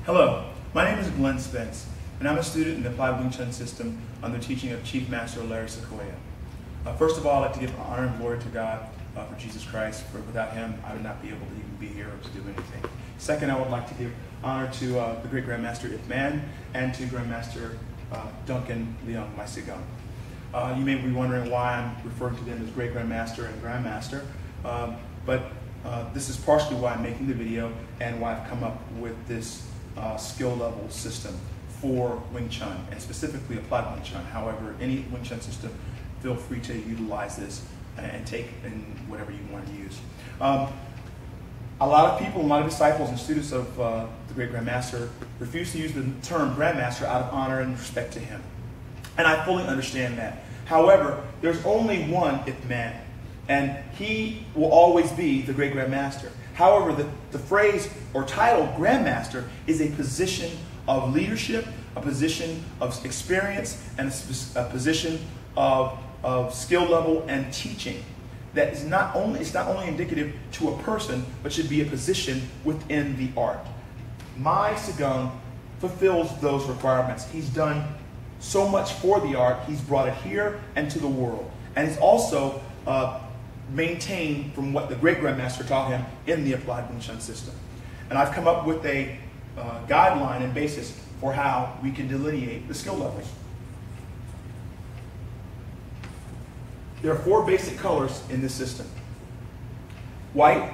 Hello, my name is Glenn Spence, and I'm a student in the Applied Wing Chun system under the teaching of Chief Master Larry Sequoia. First of all, I'd like to give honor and glory to God for Jesus Christ, for without him, I would not be able to even be here or to do anything. Second, I would like to give honor to the Great Grandmaster Ip Man and to Grandmaster Duncan Leung, my Sigong. You may be wondering why I'm referring to them as Great Grandmaster and Grandmaster, but this is partially why I'm making the video and why I've come up with this skill level system for Wing Chun, and specifically Applied Wing Chun. However, any Wing Chun system, feel free to utilize this and take in whatever you want to use. A lot of people, a lot of disciples and students of the Great Grandmaster refuse to use the term Grandmaster out of honor and respect to him. And I fully understand that. However, there's only one Ip Man, and he will always be the Great Grandmaster. However, the phrase or title Grandmaster is a position of leadership, a position of experience, and a position of skill level and teaching that is it's not only indicative to a person, but should be a position within the art. My Sigong fulfills those requirements. He's done so much for the art, he's brought it here and to the world. And he's also maintained from what the Great Grandmaster taught him in the Applied Wing Chun system. And I've come up with a guideline and basis for how we can delineate the skill levels. There are 4 basic colors in this system: white,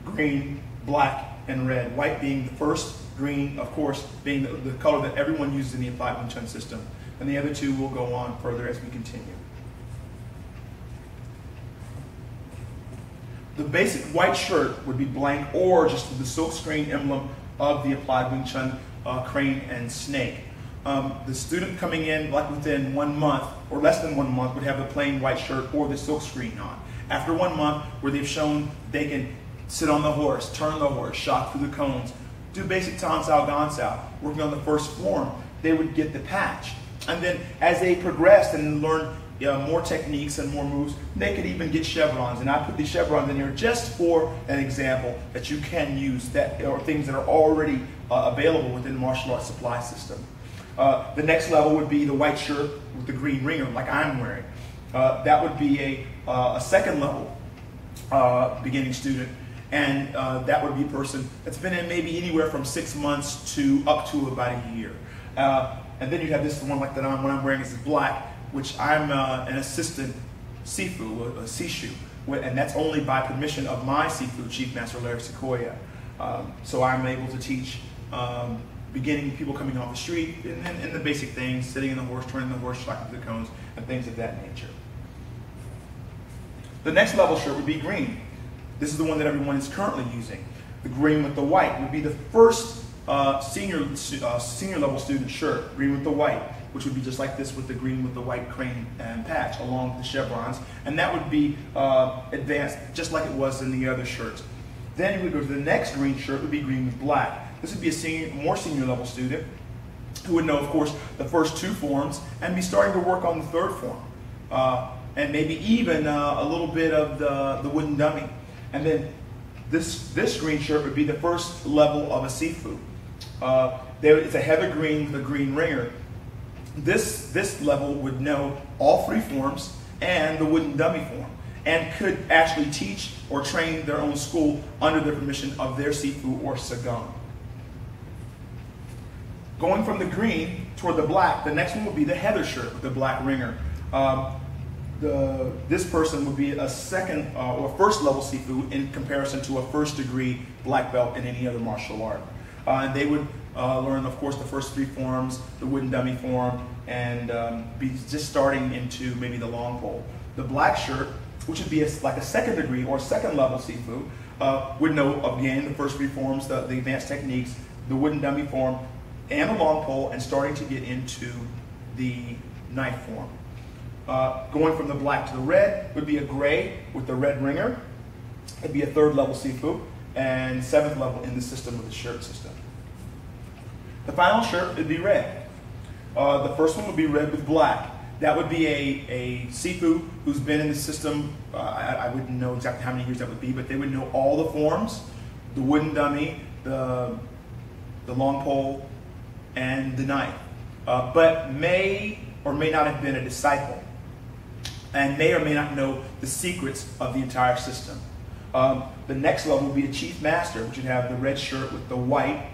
green, black, and red. White being the first, green, of course, being the color that everyone uses in the Applied Wing Chun system. And the other 2 will go on further as we continue. The basic white shirt would be blank or just the silk screen emblem of the Applied Wing Chun crane and snake. The student coming in like within 1 month or less than 1 month would have the plain white shirt or the silk screen on. After 1 month, where they've shown they can sit on the horse, turn the horse, shock through the cones, do basic Tan Sao Gan Sao, working on the first form, they would get the patch. And then as they progressed and learned more techniques and more moves, they could even get chevrons. And I put these chevrons in here just for an example that you can use, that or things that are already available within the martial arts supply system. The next level would be the white shirt with the green ringer, like I'm wearing. That would be a second level beginning student, and that would be a person that's been in maybe anywhere from 6 months to up to about a year. And then you have this one like that what I'm wearing is black, which I'm an assistant Sifu, a Sishu, and that's only by permission of my Sifu, Chief Master Larry Sequoia. So I'm able to teach beginning people coming off the street and the basic things, sitting in the horse, turning the horse, shocking the cones, and things of that nature. The next level shirt would be green. This is the one that everyone is currently using. The green with the white would be the first senior level student shirt, green with the white, which would be just like this with the green with the white crane and patch along with the chevrons, and that would be advanced just like it was in the other shirts. Then we go to the next green shirt, would be green with black. This would be a more senior level student who would know, of course, the first 2 forms and be starting to work on the 3rd form, and maybe even a little bit of the wooden dummy. And then this green shirt would be the first level of a Sifu. It's a heather green with a green ringer. This level would know all 3 forms and the wooden dummy form, and could actually teach or train their own school under the permission of their Sifu or Sigong. Going from the green toward the black, the next one would be the heather shirt with the black ringer. This person would be a second or first level Sifu in comparison to a 1st degree black belt in any other martial art. And they would learn, of course, the first 3 forms, the wooden dummy form, and be just starting into maybe the long pole. The black shirt, which would be like a 2nd degree or 2nd level Sifu, would know again the first 3 forms, the advanced techniques, the wooden dummy form, and the long pole, and starting to get into the knife form. Going from the black to the red would be a gray with the red ringer. It'd be a 3rd level Sifu, and 7th level in the system of the shirt system. The final shirt would be red. The first one would be red with black. That would be a Sifu who's been in the system, I wouldn't know exactly how many years that would be, but they would know all the forms, the wooden dummy, the the long pole, and the knife, but may or may not have been a disciple, and may or may not know the secrets of the entire system. The next level will be a chief master, which would have the red shirt with the white,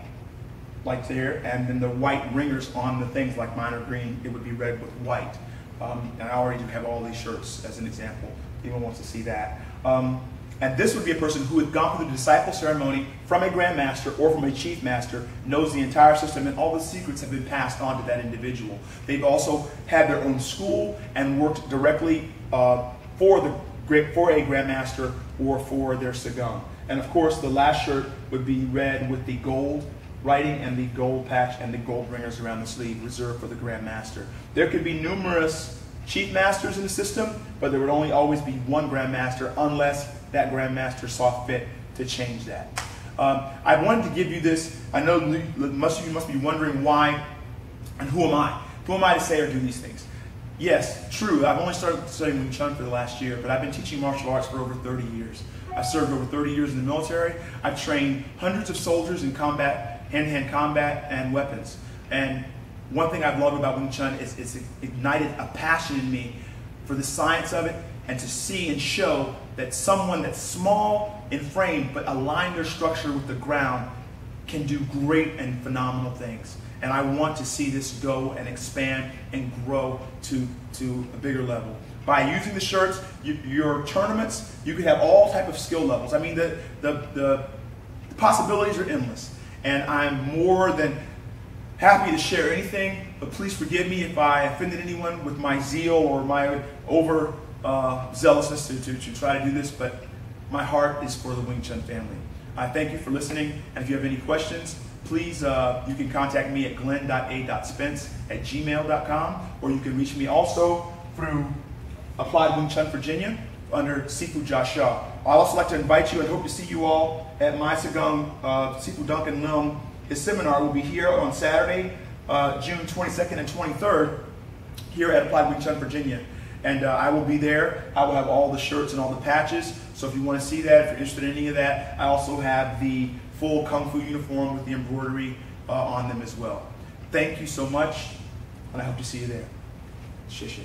like there, and then the white ringers on the things like mine are green. It would be red with white. And I already do have all these shirts as an example. If anyone wants to see that. And this would be a person who had gone through the disciple ceremony from a grandmaster or from a chief master, knows the entire system, and all the secrets have been passed on to that individual. They've also had their own school and worked directly for a grandmaster or for their sagam. And of course, the last shirt would be red with the gold writing and the gold patch and the gold ringers around the sleeve, reserved for the grandmaster. There could be numerous chief masters in the system, but there would only always be one grandmaster unless that grandmaster saw fit to change that. I wanted to give you this. I know most of you must be wondering why and who am I? Who am I to say or do these things? Yes, true, I've only started studying Wing Chun for the last year, but I've been teaching martial arts for over 30 years. I've served over 30 years in the military. I've trained hundreds of soldiers in combat, hand-to-hand combat, and weapons. And one thing I've loved about Wing Chun is it's ignited a passion in me for the science of it, and to see and show that someone that's small in frame but align their structure with the ground can do great and phenomenal things. And I want to see this go and expand and grow to a bigger level. By using the shirts, your tournaments, you could have all type of skill levels. I mean, the possibilities are endless. And I'm more than happy to share anything, but please forgive me if I offended anyone with my zeal or my over zealousness to try to do this, but my heart is for the Wing Chun family. I thank you for listening, and if you have any questions, please, you can contact me at glenn.a.spence@gmail.com, or you can reach me also through Applied Wing Chun Virginia under Sifu Jasha. I'd also like to invite you and hope to see you all at my Sagong Sifu Duncan Leung. His seminar will be here on Saturday, June 22nd and 23rd, here at Applied Wing Chun Virginia. And I will be there. I will have all the shirts and all the patches. So if you want to see that, if you're interested in any of that, I also have the full Kung Fu uniform with the embroidery on them as well. Thank you so much, and I hope to see you there. Shishi.